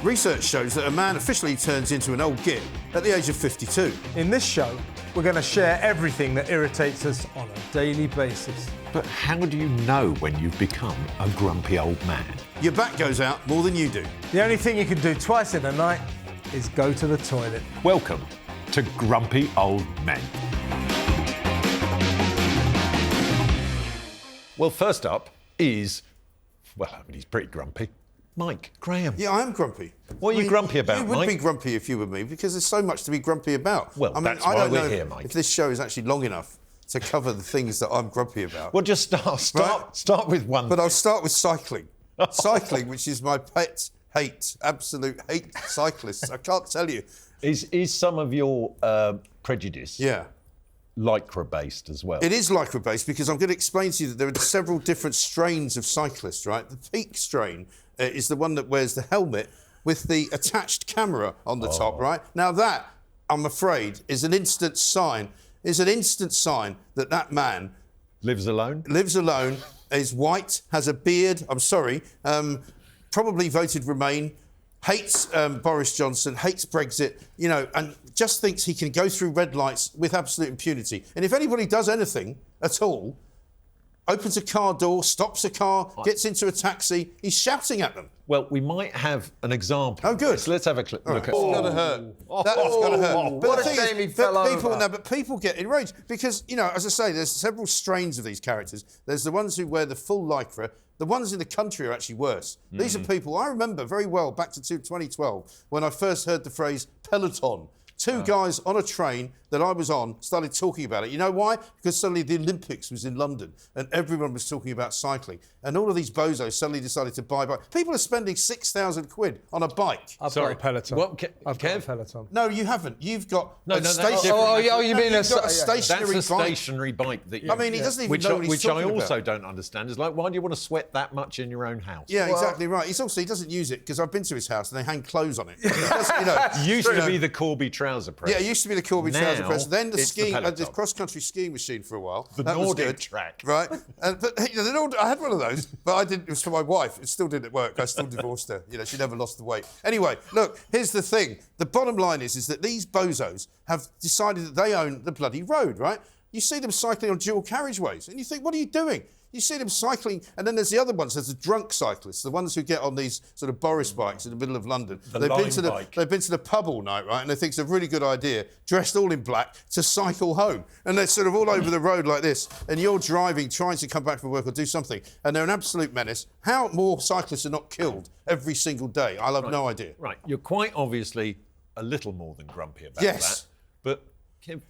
Research shows that a man officially turns into an old git at the age of 52. In this show, we're going to share everything that irritates us on a daily basis. But how do you know when you've become a grumpy old man? Your back goes out more than you do. The only thing you can do twice in a night is go to the toilet. Welcome to Grumpy Old Men. Well, first up is, he's pretty grumpy. Mike Graham. Yeah, I am grumpy. What are you grumpy about, You would Mike? be grumpy if you were me, because there's so much to be grumpy about. Well, that's why we're here, Mike. If this show is actually long enough to cover the things that I'm grumpy about. Well, just start with one. But I'll start with cycling. Cycling, which is my pet hate, absolute hate cyclists. I can't tell you. Is some of your prejudice lycra-based as well? It is lycra-based because I'm going to explain to you that there are several different strains of cyclists, right? The peak strain is the one that wears the helmet with the attached camera on the top, right? Now that, I'm afraid, is an instant sign that that man... Lives alone, is white, has a beard, probably voted Remain, hates Boris Johnson, hates Brexit, and just thinks he can go through red lights with absolute impunity. And if anybody does anything at all, opens a car door, stops a car, gets into a taxi, he's shouting at them. Well, we might have an example. Oh, good. So let's have a look at That's going to hurt. That's going to hurt. What a shame he fell over. But people get enraged because, as I say, there's several strains of these characters. There's the ones who wear the full lycra. The ones in the country are actually worse. These are people I remember very well back to 2012 when I first heard the phrase peloton. Two guys on a train that I was on started talking about it. You know why? Because suddenly the Olympics was in London and everyone was talking about cycling. And all of these bozos suddenly decided to buy bikes. People are spending 6,000 quid on a bike. I've got a peloton. I've got a peloton. No, you haven't. You've got a stationary... you mean a stationary That's a bike. stationary bike that you... I mean, he doesn't even know what he's talking about. Which I also don't understand. Is like, why do you want to sweat that much in your own house? Yeah, exactly right. He doesn't use it because I've been to his house and they hang clothes on it. Used to be the Corby trouser press. Yeah, it used to be the Corby trouser press. Then the skiing, the cross-country skiing machine for a while. The that Nordic was good, track. Right. But I had one of those, but I didn't. It was for my wife. It still didn't work. I still divorced her. She never lost the weight. Anyway, look, here's the thing. The bottom line is that these bozos have decided that they own the bloody road, right? You see them cycling on dual carriageways, and you think, what are you doing? You see them cycling, and then there's the other ones. There's the drunk cyclists, the ones who get on these sort of Boris bikes in the middle of London. They've been to the pub all night, right? And they think it's a really good idea, dressed all in black, to cycle home. And they're sort of all over the road like this. And you're driving, trying to come back from work or do something, and they're an absolute menace. How more cyclists are not killed every single day? I'll have no idea. Right, you're quite obviously a little more than grumpy about that. But Kev,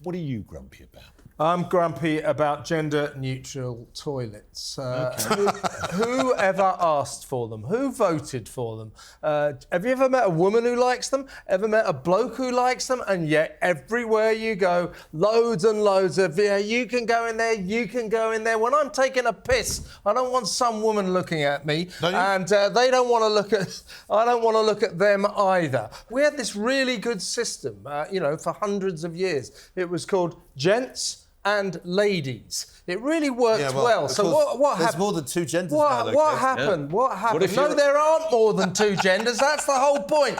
what are you grumpy about? I'm grumpy about gender-neutral toilets. Who ever asked for them? Who voted for them? Have you ever met a woman who likes them? Ever met a bloke who likes them? And yet, everywhere you go, loads and loads of, you can go in there, you can go in there. When I'm taking a piss, I don't want some woman looking at me, and they don't want to look at. I don't want to look at them either. We had this really good system, for hundreds of years. It was called gents and ladies. It really worked well. So what happened? There's more than two genders now. What happened? Yeah. What happened? No, there aren't more than two genders. That's the whole point.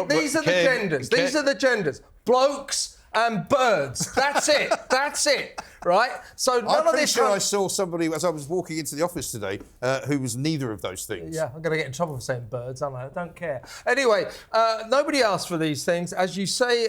These are the genders. These are the genders. Blokes and birds. That's it. That's it. Right? So none of this... I saw somebody as I was walking into the office today who was neither of those things. Yeah, I'm going to get in trouble for saying birds, aren't I? I don't care. Anyway, nobody asked for these things. As you say,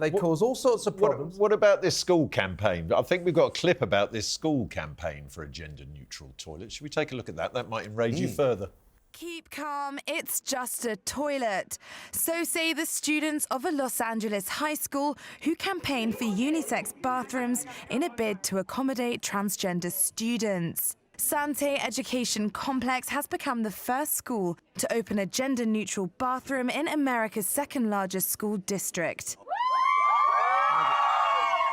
they cause all sorts of problems. What about this school campaign? I think we've got a clip about this school campaign for a gender-neutral toilet. Should we take a look at that? That might enrage you further. Keep calm, it's just a toilet. So say the students of a Los Angeles high school who campaigned for unisex bathrooms in a bid to accommodate transgender students. Sante Education Complex has become the first school to open a gender-neutral bathroom in America's second-largest school district.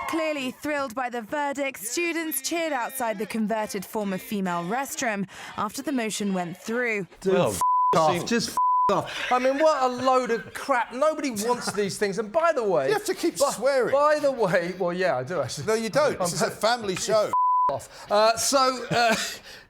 Clearly thrilled by the verdict, students cheered outside the converted former female restroom after the motion went through. Just off. I mean, what a load of crap. Nobody wants these things. And by the way... You have to keep swearing. By the way... Well, yeah, I do, actually. No, you don't. This is a family show. off.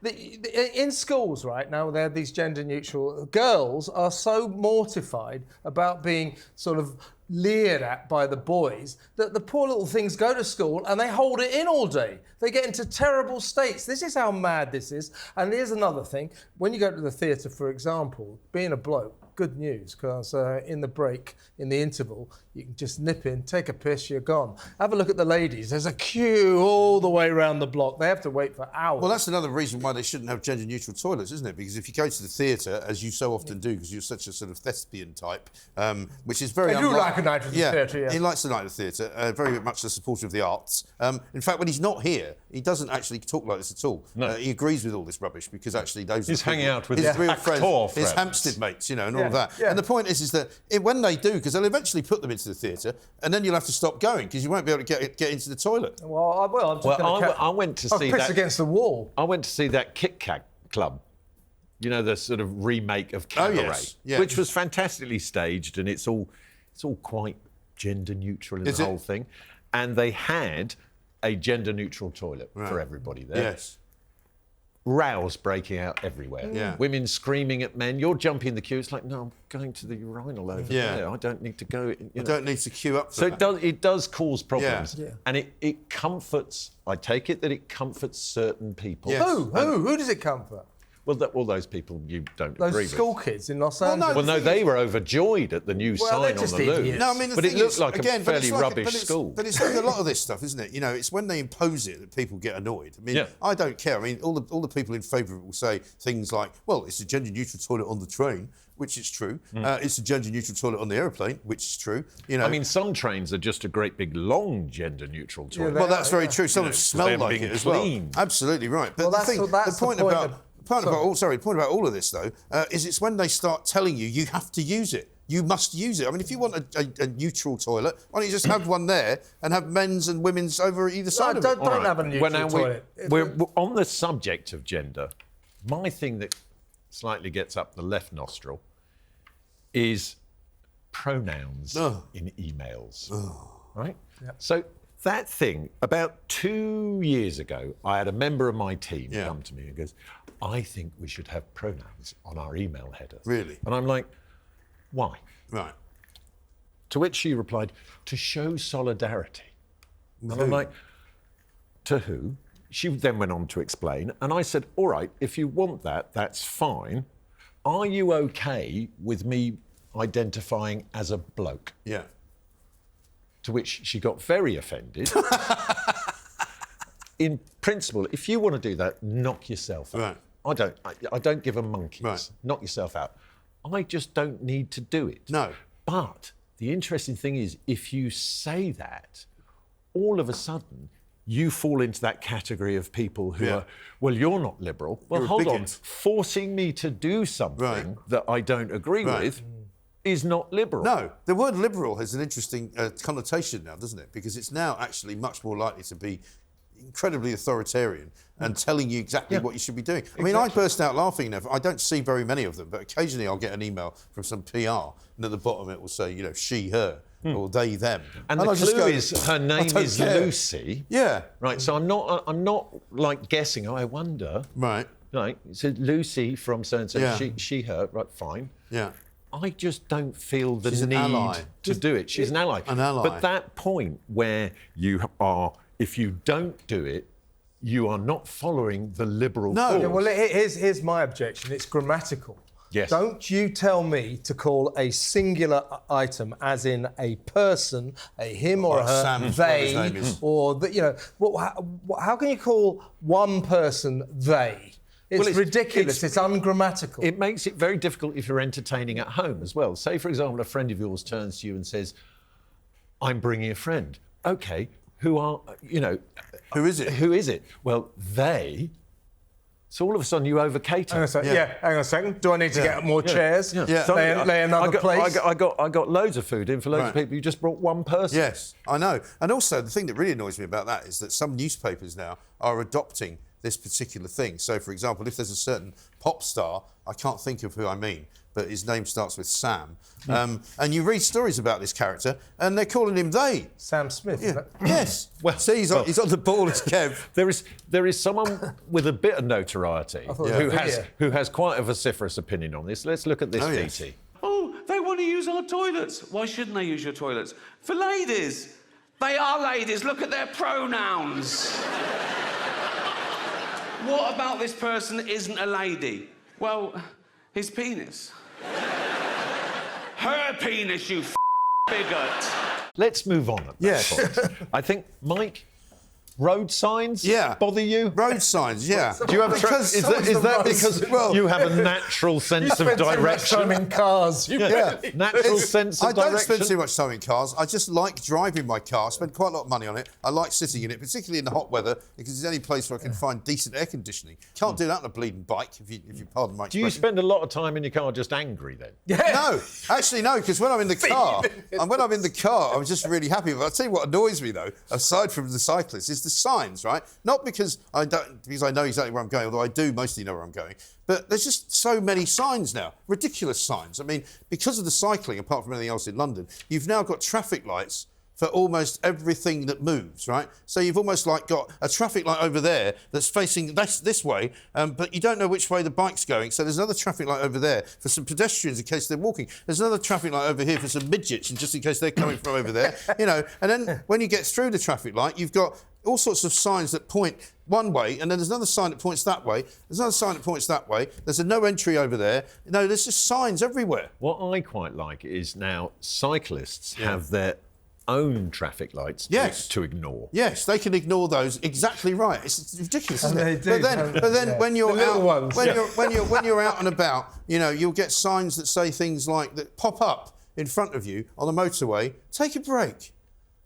In schools right now, they're these gender neutral. Girls are so mortified about being sort of leered at by the boys that the poor little things go to school and they hold it in all day. They get into terrible states. This is how mad this is. And here's another thing. When you go to the theatre, for example, being a bloke, good news, because in the break, in the interval, you can just nip in, take a piss, you're gone. Have a look at the ladies. There's a queue all the way around the block. They have to wait for hours. Well, that's another reason why they shouldn't have gender-neutral toilets, isn't it? Because if you go to the theatre, as you so often do, because you're such a sort of thespian type, which is very... I do like a night at the theatre, yeah. He likes the night at the theatre, very much a supporter of the arts. In fact, when he's not here, he doesn't actually talk like this at all. No. He agrees with all this rubbish, because actually those He's are hanging out with his real actor friends, his friends. Hampstead mates, you know, and all of that. Yeah. And the point is that when they do, because they'll eventually put them into the theatre, and then you'll have to stop going, because you won't be able to get into the toilet. I'm just I went to see piss that against the wall. I went to see that Kit Kat Club. You know, the sort of remake of Cabaret, yes. Yeah. which was fantastically staged, and it's all quite gender neutral in the whole thing. And they had a gender neutral toilet for everybody there. Yes. Rows breaking out everywhere. Yeah. Women screaming at men. You're jumping the queue. It's like, no, I'm going to the urinal over there. I don't need to go. You know. I don't need to queue up for So that. it does cause problems. Yeah. And it comforts, I take it that it comforts certain people. Yes. Who does it comfort? Well, all those people you don't Those agree school with. kids in Los no, Angeles. Well, no, they were overjoyed at the new Well, sign they're on just the loo. idiots. No, I mean, the But it thing looked is, like again, a but it's fairly like rubbish school. But it's like a lot of this stuff, isn't it? You know, it's when they impose it that people get annoyed. I mean, Yeah. I don't care. I mean, all the people in favour of it will say things like, well, it's a gender-neutral toilet on the train, which is true. It's a gender-neutral toilet on the aeroplane, which is true. You know, I mean, some trains are just a great big long gender-neutral toilet. well, that's very true. Some You of them know, smell they haven't like been it as cleaned. well. Absolutely right. But Well, that's the point of- about all of this though is it's when they start telling you have to use it. You must use it. I mean, if you want a neutral toilet, why don't you just have one there and have men's and women's over either side of it? Don't have a neutral Well, now toilet. we're on the subject of gender. My thing that slightly gets up the left nostril is pronouns in emails. Right? Yep. So that thing, about 2 years ago, I had a member of my team come to me and goes, I think we should have pronouns on our email headers. Really? And I'm like, why? Right. To which she replied, to show solidarity. And I'm like, to who? She then went on to explain, and I said, all right, if you want that, that's fine. Are you okay with me identifying as a bloke? Yeah. To which she got very offended. In principle, if you want to do that, knock yourself out. Right. I don't give a monkeys. Right. Knock yourself out. I just don't need to do it. No. But the interesting thing is, if you say that, all of a sudden, you fall into that category of people who are, well, you're not liberal. Well, You're a hold on. bigot. Forcing me to do something that I don't agree with is not liberal. No, the word liberal has an interesting connotation now, doesn't it? Because it's now actually much more likely to be incredibly authoritarian and telling you exactly what you should be doing. I mean, I burst out laughing now. I don't see very many of them, but occasionally I'll get an email from some PR, and at the bottom it will say, you know, she, her, or they, them. And the I'll just clue go, is her name don't is care. Lucy. Yeah. Right. So I'm not like guessing. Oh, I wonder. Right. Right. So Lucy from so and so. Yeah. She, her. Right. Fine. Yeah. I just don't feel the She's an need ally. to do it. She's an ally. An ally. But that point where you are, if you don't do it, you are not following the liberal cause. Yeah, well, here's my objection. It's grammatical. Yes. Don't you tell me to call a singular item, as in a person, a him or a her, Sam, they, whatever his name is. or the, you know. How can you call one person they? It's ridiculous. It's ungrammatical. It makes it very difficult if you're entertaining at home as well. Say, for example, a friend of yours turns to you and says, I'm bringing a friend. OK, who are, you know... Who is it? Who is it? Well, they... So all of a sudden you overcater. Hang on a second. Hang on a second. Do I need to get more chairs? Yeah. So Lay another place? I got loads of food in for loads of people. You just brought one person. Yes, I know. And also, the thing that really annoys me about that is that some newspapers now are adopting this particular thing. So, for example, if there's a certain pop star, I can't think of who I mean, but his name starts with Sam. And you read stories about this character, and they're calling him they. Sam Smith. Yeah. Isn't it? Yes. Well, see, he's on the ball as Kev. There is someone with a bit of notoriety Yeah. who has quite a vociferous opinion on this. Let's look at this, yes. VT. Oh, they want to use our toilets. Why shouldn't they use your toilets? For ladies. They are ladies. Look at their pronouns. What about this person that isn't a lady? Well, his penis. Her penis, you bigot. Let's move on at that Yes. point. I think, Mike, road signs bother you? Road signs, yeah. Do you have Because is that because you have a natural You sense of spend too much direction? time in cars. Natural sense of I don't direction. spend too much time in cars. I just like driving my car. I spend quite a lot of money on it. I like sitting in it, particularly in the hot weather, because it's the only place where I can find decent air conditioning. Can't do that on a bleeding bike, if you pardon my Do you expression. spend a lot of time in your car just angry then? No, actually no, because when I'm in the car, I'm just really happy. But I'll tell you what annoys me though, aside from the cyclists, is the signs, right? Not because I know exactly where I'm going, although I do mostly know where I'm going. But there's just so many signs now, ridiculous signs. I mean, because of the cycling, apart from anything else in London, you've now got traffic lights for almost everything that moves, right? So you've almost like got a traffic light over there that's facing this way, but you don't know which way the bike's going. So there's another traffic light over there for some pedestrians in case they're walking. There's another traffic light over here for some midgets, and just in case they're coming from over there, you know. And then when you get through the traffic light, you've got all sorts of signs that point one way, and then there's another sign that points that way. There's another sign that points that way. There's a no entry over there. No, there's just signs everywhere. What I quite like is now cyclists have their own traffic lights to ignore. Yes, they can ignore those. Exactly right. It's ridiculous, isn't it? They do, But then when you're The little out, ones. when you're out and about, you know, you'll get signs that say things like that pop up in front of you on the motorway. Take a break.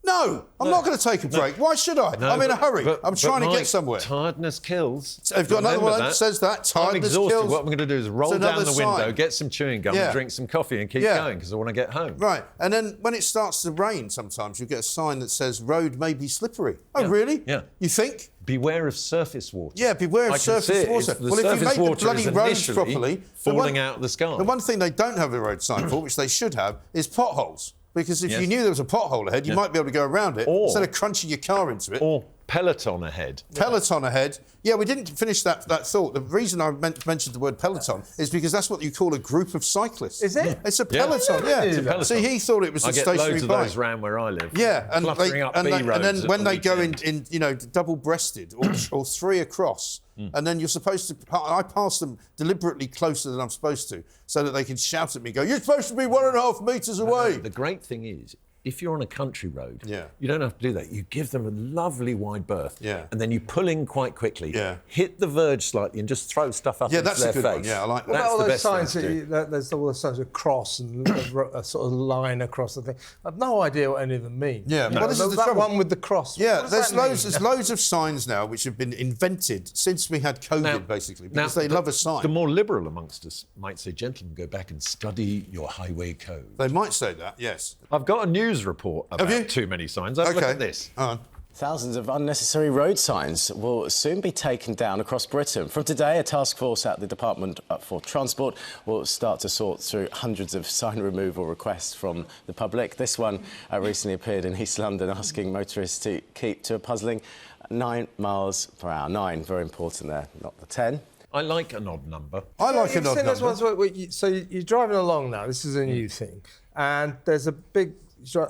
No, I'm not going to take a break. Why should I? I'm in a hurry. I'm trying to get somewhere. Tiredness kills. They've got another Remember one that says that. I'm Tiredness exhausted. kills. What I'm going to do is roll It's down another the window, sign. get some chewing gum, and drink some coffee and keep going because I want to get home. Right, and then when it starts to rain, sometimes you'll get a sign that says "Road may be slippery." Oh, really? Yeah. You think? Beware of surface water. Yeah, beware of I can see surface it. water. The Well, if you surface make the water bloody is roads initially properly, falling out of the sky. The one thing they don't have a road sign for, which they should have, is potholes. Because if you knew there was a pothole ahead, you might be able to go around it instead of crunching your car into it. Or peloton ahead. Peloton ahead. Yeah, we didn't finish that thought. The reason I mentioned the word peloton is because that's what you call a group of cyclists. Is it? It's a peloton, yeah. It's a peloton. See, he thought it was I a get stationary loads of bike. those round where I live. Yeah, and Fluttering up B roads then at when the they go weekend. in you know, double-breasted or three across, and then you're supposed to. I pass them deliberately closer than I'm supposed to, so that they can shout at me, "Go! You're supposed to be 1.5 metres away." The great thing is, if you're on a country road, Yeah. you don't have to do that. You give them a lovely wide berth, Yeah. and then you pull in quite quickly, Yeah. hit the verge slightly, and just throw stuff up Yeah, into that's their a good face. one. Yeah, I like that. What That's about all the those best thing signs? to do. There's all those signs of cross and a sort of line across the thing. I've no idea what any of them mean. Yeah, well, this is the that trouble. one with the cross. Yeah, what does there's that mean? there's loads of signs now which have been invented since we had COVID, basically, because they love a sign. The more liberal amongst us might say, gentlemen, go back and study your highway code. They might say that, yes. I've got a news report Have you? about too many signs. Have a look at this. Hang on. Thousands of unnecessary road signs will soon be taken down across Britain. From today, a task force at the Department for Transport will start to sort through hundreds of sign removal requests from the public. This one recently appeared in East London, asking motorists to keep to a puzzling 9 miles per hour. 9, very important there, not the 10. I like an odd number. I like You've an odd seen those number. ones so you're driving along now. This is a new thing, and there's a big.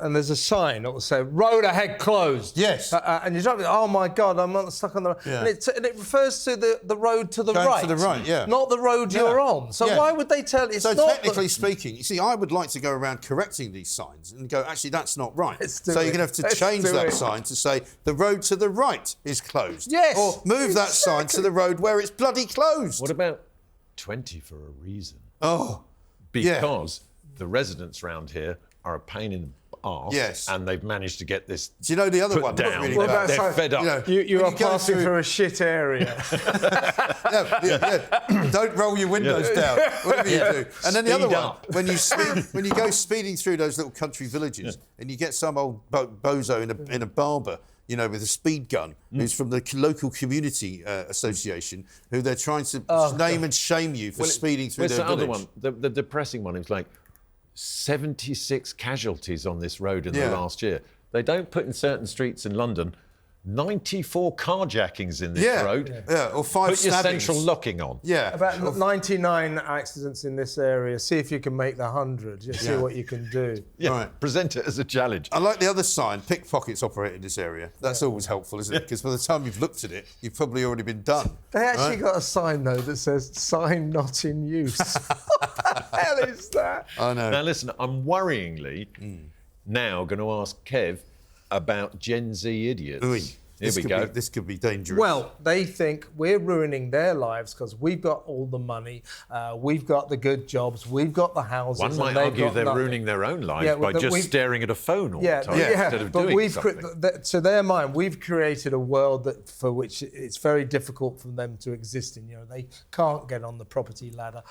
And there's a sign that will say "Road ahead closed." Yes. And you're driving. Oh my God! I'm not stuck on the road. Yeah. And it refers to the road to the Going right. to the right, yeah. Not the road Yeah. you're on. So Yeah. why would they tell? It's So not technically speaking, you see, I would like to go around correcting these signs and go, actually, that's not right. Let's do So you're it. going to have to Let's change do that it. sign to say the road to the right is closed. Yes, Or move that sign to the road where it's bloody closed. What about 20 for a reason? Oh, Because the residents round here are a pain in the arse, Yes. and they've managed to get this do you know the other put one? down. Really What bad? about They're sign- fed up. You know, You when are go passing through- through a shit area. yeah. Don't roll your windows down. Whatever you do. And then the other Speed one, up. when you go speeding through those little country villages and you get some old bozo in a barber you know, with a speed gun, who's from the local community association, who they're trying to name and shame you for speeding through their village. Other one, the depressing one, is like 76 casualties on this road in the last year. They don't put in certain streets in London 94 carjackings in this road. Yeah, or 5 Put your stabbings. central locking on. Yeah. About 99 accidents in this area. See if you can make the 100. Just see what you can do. Yeah, Right. present it as a challenge. I like the other sign, pickpockets operate in this area. That's always helpful, isn't it? Because by the time you've looked at it, you've probably already been done. They actually right? got a sign, though, that says, sign not in use. What the hell is that? I know. Now, listen, I'm worryingly now going to ask Kev about Gen Z idiots. Ooh, Here we go. This could be dangerous. Well, they think we're ruining their lives because we've got all the money, we've got the good jobs, we've got the houses. One might and they've argue got they're nothing. ruining their own lives by but just we've- staring at a phone all the time instead of but doing we've something. to their mind, we've created a world that for which it's very difficult for them to exist in. You know, they can't get on the property ladder.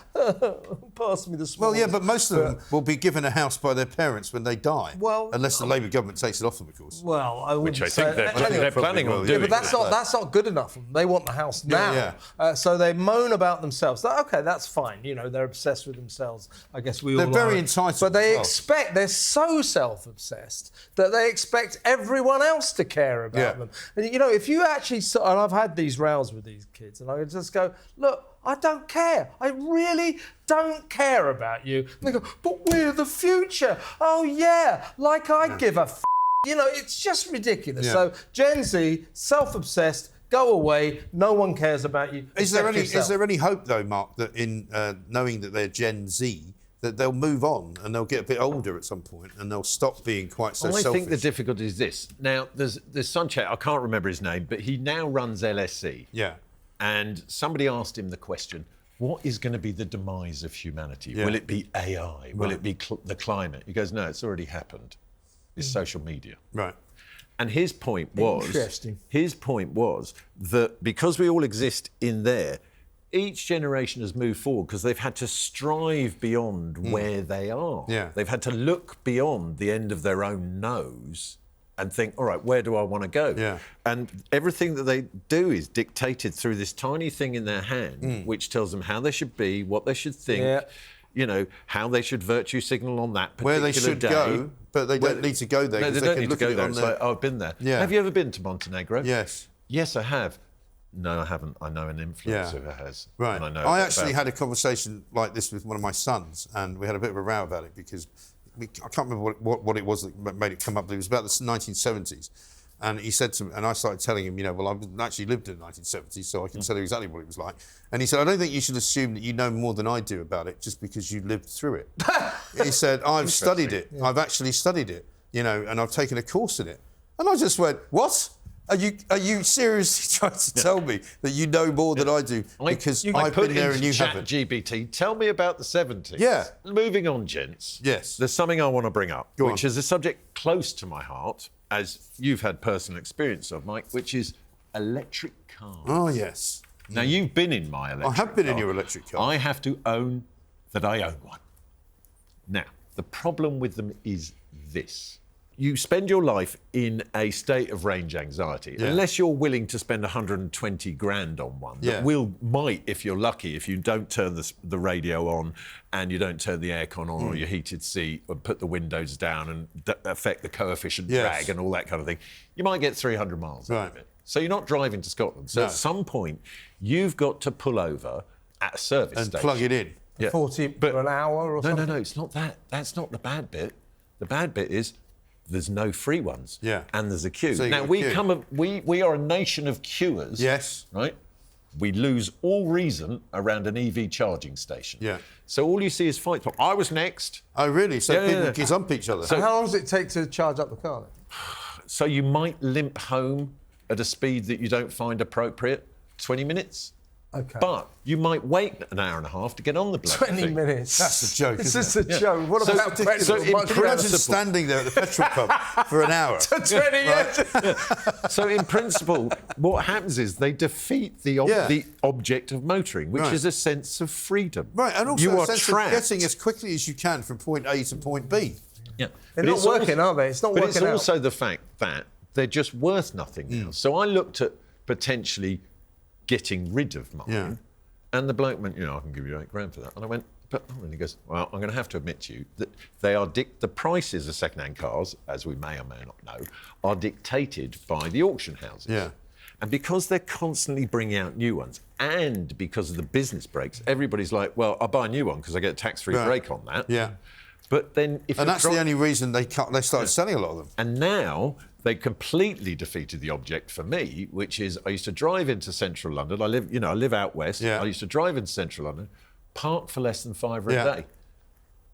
Pass me the small. Well, yeah, but most of them will be given a house by their parents when they die. Well, unless the Labour government takes it off them, of course. Well, I wouldn't Which I say think they're anyway, planning on Yeah, doing. but that's not good enough for them. They want the house now. Yeah. So they moan about themselves. Okay, that's fine. You know, they're obsessed with themselves. I guess we all They're very are. entitled But they as well. they're so self-obsessed that they expect everyone else to care about them. And, you know, if you actually... And I've had these rows with these kids, and I just go, look, I don't care. I really don't care about you. And they go, but we're the future. Oh, yeah, like I give a f***. You know, it's just ridiculous. Yeah. So Gen Z, self-obsessed, go away. No one cares about you. Is there except any yourself. hope though, Mark, that in knowing that they're Gen Z, that they'll move on and they'll get a bit older at some point and they'll stop being quite so selfish? I think the difficulty is this. Now, there's some chap, I can't remember his name, but he now runs LSE. Yeah. And somebody asked him the question, what is going to be the demise of humanity? Yeah. Will it be AI? Will it be the climate? He goes, no, it's already happened. It's social media. Right. And his point was... Interesting. His point was that because we all exist in there, each generation has moved forward because they've had to strive beyond where they are. Yeah. They've had to look beyond the end of their own nose and think, all right, where do I want to go? Yeah. And everything that they do is dictated through this tiny thing in their hand, which tells them how they should be, what they should think, you know, how they should virtue signal on that particular Where they should day. go, but they don't need to go there. No, 'cause they don't can need to look go at it there. on It's their- like, oh, I've been there. Yeah. Have you ever been to Montenegro? Yes. Yes, I have. No, I haven't. I know an influencer Yeah. who has. Right. And I know I a bit actually about had a conversation like this with one of my sons, and we had a bit of a row about it because I can't remember what it was that made it come up, but it was about the 1970s. And he said to me, and I started telling him, you know, well, I've actually lived in the 1970s, so I can tell you exactly what it was like. And he said, I don't think you should assume that you know more than I do about it just because you lived through it. He said, I've studied it. Yeah. I've actually studied it, you know, and I've taken a course in it. And I just went, what? Are you seriously trying to tell me that you know more than I do because I've been there and you haven't? ChatGPT, tell me about the 70s. Yeah. Moving on, gents. Yes. There's something I want to bring up, Go which on. is a subject close to my heart, as you've had personal experience of, Mike, which is electric cars. Oh, yes. Now, you've been in my electric car. I have been in your electric car. I have to own that I own one. Now, the problem with them is this. You spend your life in a state of range anxiety, unless you're willing to spend 120 grand on one. That might, if you're lucky, if you don't turn the radio on and you don't turn the aircon on or your heated seat and put the windows down and affect the coefficient drag and all that kind of thing, you might get 300 miles out of it. So you're not driving to Scotland. So at some point, you've got to pull over at a service and station. plug it in. Yeah. 40 per an hour or something? No, it's not that. That's not the bad bit. The bad bit is there's no free ones. Yeah. And there's a queue. So you now, got a queue. we are a nation of queuers. Yes. Right? We lose all reason around an EV charging station. Yeah. So all you see is fights. I was next. Oh, really? So Yeah, people yeah. gazump each other? So how long does it take to charge up the car then? So you might limp home at a speed that you don't find appropriate. 20 minutes. Okay. But you might wait an hour and a half to get on the bloody 20 thing. minutes. That's a joke, This isn't is a joke. What about petrol? so in Imagine principle- standing there at the petrol pump for an hour. 20 years. So in principle, what happens is they defeat the object of motoring, which is a sense of freedom. Right, and also you a are sense trapped. of getting as quickly as you can from point A to point B. Yeah. They're But not it's working, are they? It's not but working it's out. also the fact that they're just worth nothing now. So I looked at potentially getting rid of mine, and the bloke went, I can give you £8,000 for that. And I went, and he goes, well, I'm going to have to admit to you that the prices of second-hand cars, as we may or may not know, are dictated by the auction houses. Yeah. And because they're constantly bringing out new ones, and because of the business breaks, everybody's like, well, I'll buy a new one because I get a tax-free break on that. Yeah. But then if and that's the only reason they started selling a lot of them. And now they completely defeated the object for me, which is I used to drive into central London. I live out west. Yeah. I used to drive into central London, park for less than £5 a day.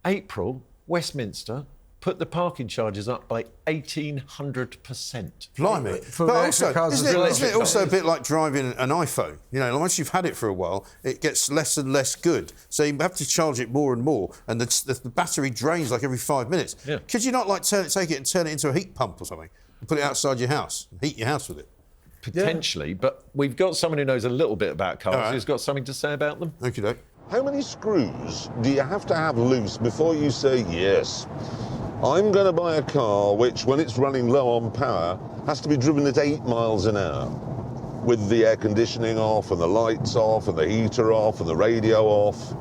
April, Westminster put the parking charges up by 1,800%. Blimey. But also, isn't it also a bit like driving an iPhone? Once you've had it for a while, it gets less and less good. So you have to charge it more and more, and the battery drains like every 5 minutes. Yeah. Could you not take it and turn it into a heat pump or something and put it outside your house and heat your house with it? Potentially, but we've got someone who knows a little bit about cars who's got something to say about them. Okie doke. How many screws do you have to have loose before you say yes? I'm going to buy a car which, when it's running low on power, has to be driven at 8 miles an hour, with the air conditioning off and the lights off and the heater off and the radio off.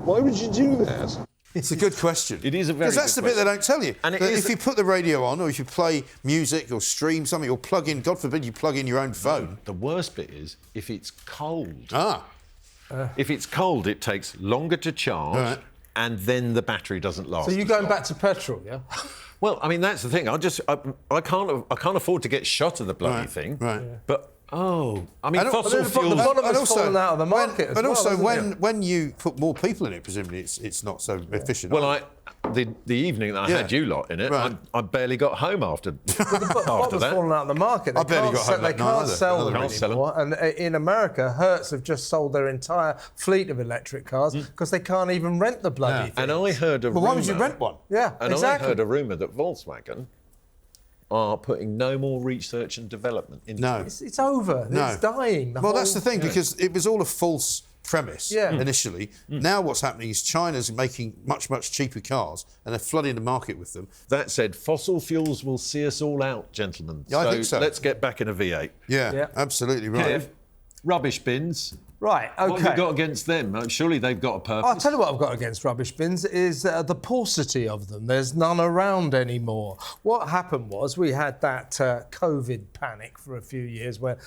Why would you do that? It's a good question. It is a very good question. Because that's the bit they don't tell you. And if you put the radio on, or if you play music or stream something, or plug in, God forbid you plug in your own phone. The worst bit is if it's cold. If it's cold, it takes longer to charge, and then the battery doesn't last. So you're going back to petrol, yeah? Well, I mean, that's the thing. I can't afford to get shot of the bloody thing. Right. But fossil fuels. The bottom has fallen out of the market. But also, when you put more people in it, presumably it's not so efficient. Well, the evening that I had you lot in it, I barely got home after The bottom's that. fallen out of the market. I barely got home They that night can't either. sell them Can't sell anymore. And in America, Hertz have just sold their entire fleet of electric cars because they can't even rent the bloody thing. And I heard a But why would you rent one? Yeah, And exactly. I heard a rumour that Volkswagen are putting no more research and development into it. It's over. No. It's dying. Well, that's the thing, because it was all a false premise initially. Now what's happening is China's making much, much cheaper cars, and they're flooding the market with them. That said, fossil fuels will see us all out, gentlemen. Yeah, I think so. Let's get back in a V8. Yeah, absolutely right. Kev, rubbish bins. Right, OK. What have you got against them? Surely they've got a purpose. I'll tell you what I've got against rubbish bins is the paucity of them. There's none around anymore. What happened was we had that COVID panic for a few years where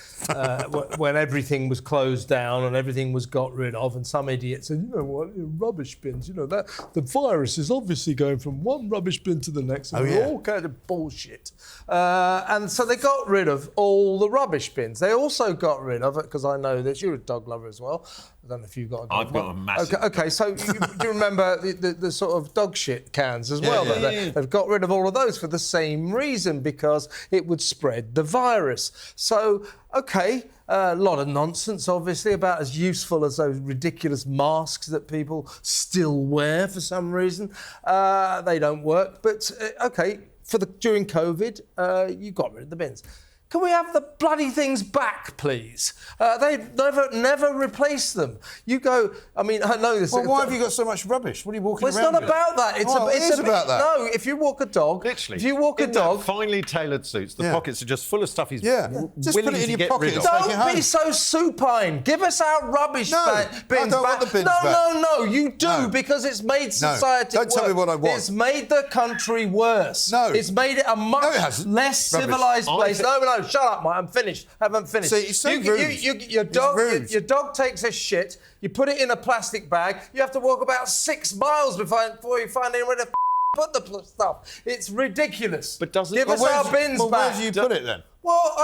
when everything was closed down and everything was got rid of, and some idiot said, you know what, rubbish bins, that the virus is obviously going from one rubbish bin to the next, and all kind of bullshit. And so they got rid of all the rubbish bins. They also got rid of it, because I know this, you're a dog lover as well. I don't know if you've got a dog. I've got a massive... Okay, so do you remember the sort of dog shit cans as well? They've got rid of all of those for the same reason, because it would spread the virus. So, OK, a lot of nonsense, obviously, about as useful as those ridiculous masks that people still wear for some reason. They don't work. But, OK, during COVID, you got rid of the bins. Can we have the bloody things back, please? They never replace them. You go, I mean, I know this... Well, why have you got so much rubbish? What are you walking around with? It's not about that. It's about that. No, if you walk a dog... Literally. If you walk a in dog... that finely tailored suits, the pockets are just full of stuff he's just willing put it in to your get pocket. rid of. Don't be so supine. Give us our rubbish bins I don't back. want the bins back. No, you do, because it's made society don't tell me what I want. It's made the country worse. No. It's made it a much less civilised place. No, shut up, mate. I'm finished. Haven't finished. See, it's so rude. Your dog takes a shit, you put it in a plastic bag, you have to walk about 6 miles before you find anywhere to put the stuff. It's ridiculous. But doesn't... Give us our bins back. Where do you put it then? Well,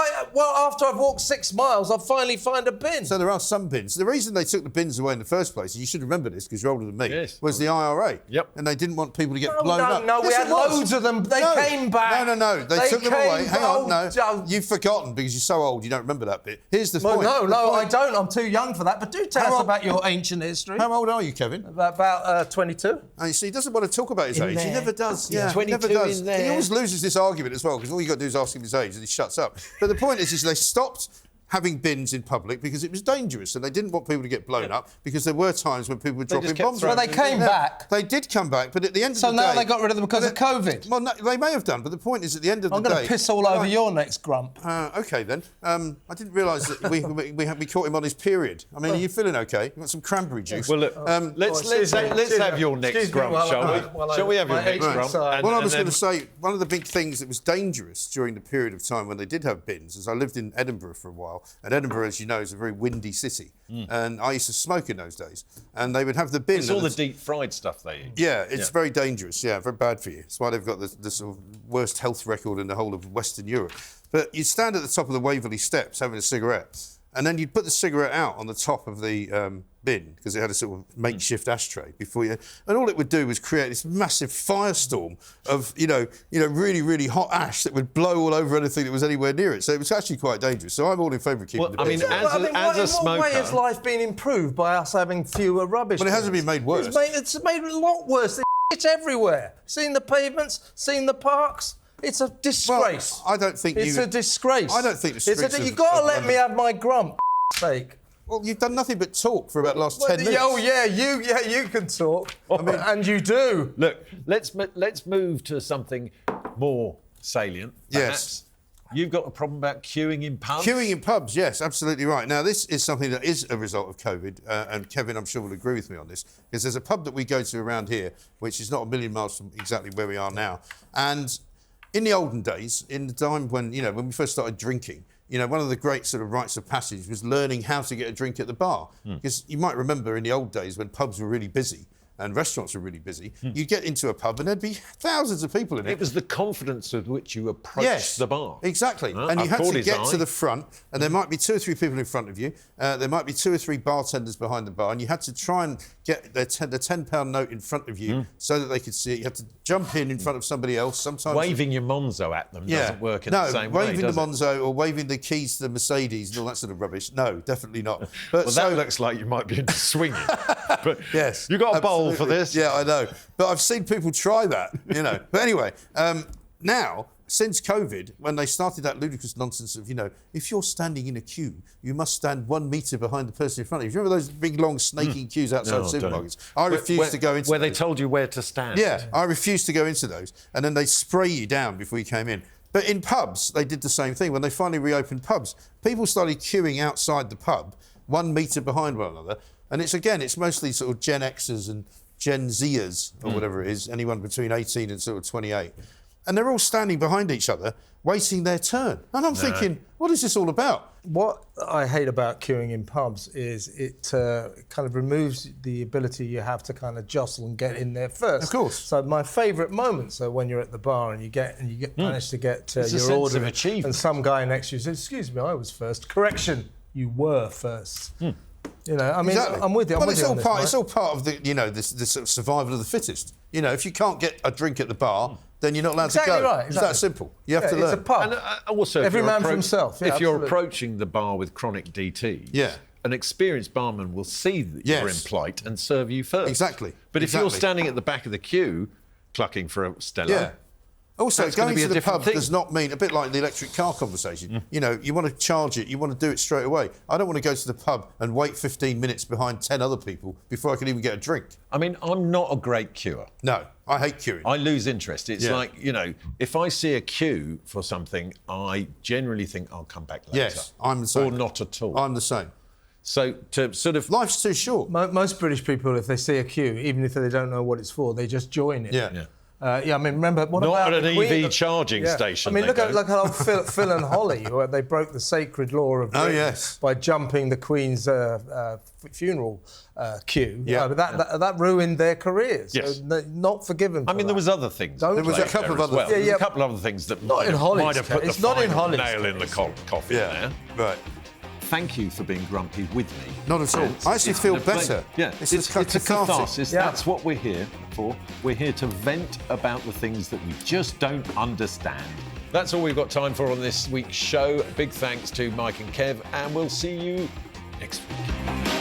after I've walked 6 miles, I'll finally find a bin. So there are some bins. The reason they took the bins away in the first place, and you should remember this because you're older than me, was the IRA. Yep. And they didn't want people to get blown up. No, we had loads of them. They came back. No. They took them away. Hang on, you've forgotten because you're so old you don't remember that bit. Here's the point. No, I don't. I'm too young for that. But do tell us about your ancient history. How old are you, Kevin? About 22. And you see, he doesn't want to talk about his age. He never does. Yeah, 22 he never does. in there. He always loses this argument as well because all you got to do is ask him his age and he shuts up. But the point is they stopped having bins in public because it was dangerous and they didn't want people to get blown up because there were times when people were dropping bombs. Well, they came back. They did come back, but at the end of the day... So now they got rid of them because of COVID? Well, no, they may have done, but the point is at the end of the day... I'm going to piss all over your next grump. OK, then. I didn't realise that we caught him on his period. I mean, are you feeling OK? You got some cranberry juice? Well, look, let's have your next grump, shall we? Shall we have your next grump? Well, I was going to say, one of the big things that was dangerous during the period of time when they did have bins is I lived in Edinburgh for a while, and Edinburgh, as you know, is a very windy city. And I used to smoke in those days. And they would have the bin. It's all the deep-fried stuff they eat. Yeah, it's very dangerous. Yeah, very bad for you. That's why they've got the sort of worst health record in the whole of Western Europe. But you'd stand at the top of the Waverley Steps having a cigarette, and then you'd put the cigarette out on the top of the bin because it had a sort of makeshift ashtray before you, and all it would do was create this massive firestorm of really, really hot ash that would blow all over anything that was anywhere near it. So it was actually quite dangerous. So I'm all in favour of keeping the bin. I mean, as a smoker, in what way has life been improved by us having fewer rubbish? Well, it hasn't been made worse. It's made a lot worse. There's shit everywhere. Seen the pavements? Seen the parks? It's a disgrace. Well, I don't think it's a disgrace. I don't think the streets you've got to let me have my grump, sake. Well, you've done nothing but talk for about the last 10 minutes. Oh, yeah, you can talk. I mean, and you do. Look, let's move to something more salient, perhaps. Yes. You've got a problem about queuing in pubs? Queuing in pubs, yes, absolutely right. Now, this is something that is a result of COVID, and Kevin, I'm sure, will agree with me on this, because there's a pub that we go to around here, which is not a million miles from exactly where we are now. And in the olden days, in the time when we first started drinking, one of the great sort of rites of passage was learning how to get a drink at the bar. Because you might remember in the old days when pubs were really busy and restaurants were really busy, you'd get into a pub and there'd be thousands of people in it. It was the confidence with which you approached the bar. Exactly. And you had to get to the front, and there might be 2 or 3 people in front of you. There might be 2 or 3 bartenders behind the bar, and you had to try and get the £10 note in front of you so that they could see it. You had to jump in front of somebody else. Sometimes waving your Monzo at them doesn't work in the same way, waving the Monzo or waving the keys to the Mercedes and all that sort of rubbish. No, definitely not. But well, that looks like you might be into swinging. But yes, you got a bowl for this. Yeah, I know. But I've seen people try that, But anyway, now, since COVID, when they started that ludicrous nonsense of, if you're standing in a queue, you must stand 1 metre behind the person in front of you. Do you remember those big, long, snaking queues outside supermarkets? I refuse to go into where those. they told you where to stand. Yeah, I refused to go into those. And then they spray you down before you came in. But in pubs, they did the same thing. When they finally reopened pubs, people started queuing outside the pub, 1 metre behind one another. And it's mostly sort of Gen Xers and Gen Zers, or whatever it is, anyone between 18 and sort of 28. And they're all standing behind each other, waiting their turn. And I'm thinking, what is this all about? What I hate about queuing in pubs is it kind of removes the ability you have to kind of jostle and get in there first. Of course. So my favourite moments are when you're at the bar and you manage to get your order, of achievement. and some guy next to you says, "Excuse me, I was first." Correction, you were first. I mean, exactly. I'm with you. It's all part of the, this sort of survival of the fittest. If you can't get a drink at the bar, then you're not allowed to go. Right, It's that simple. You have to learn. It's a pub. And also, every man for himself. If you're approaching the bar with chronic DT, an experienced barman will see that you're in plight and serve you first. Exactly. But if you're standing at the back of the queue, clucking for a Stella. Also, going to the pub thing. does not mean, a bit like the electric car conversation, you want to charge it, you want to do it straight away. I don't want to go to the pub and wait 15 minutes behind 10 other people before I can even get a drink. I mean, I'm not a great queuer. No, I hate queuing. I lose interest. It's like, if I see a queue for something, I generally think I'll come back later. Yes, I'm the same. Or not at all. I'm the same. So to sort of... Life's too short. Most British people, if they see a queue, even if they don't know what it's for, they just join it. Yeah. I mean, remember... What Not about at an EV charging station. I mean, look at old Phil and Holly, where they broke the sacred law of Britain by jumping the Queen's funeral queue. But that ruined their careers. Yes. So not forgiven for there was other things. There was a couple of other things. A couple of other things that might have put the final nail in the coffin there. Right. Thank you for being grumpy with me. Not at all. I actually feel better. Yeah, it's a catharsis. That's what we're here for. We're here to vent about the things that we just don't understand. That's all we've got time for on this week's show. Big thanks to Mike and Kev, and we'll see you next week.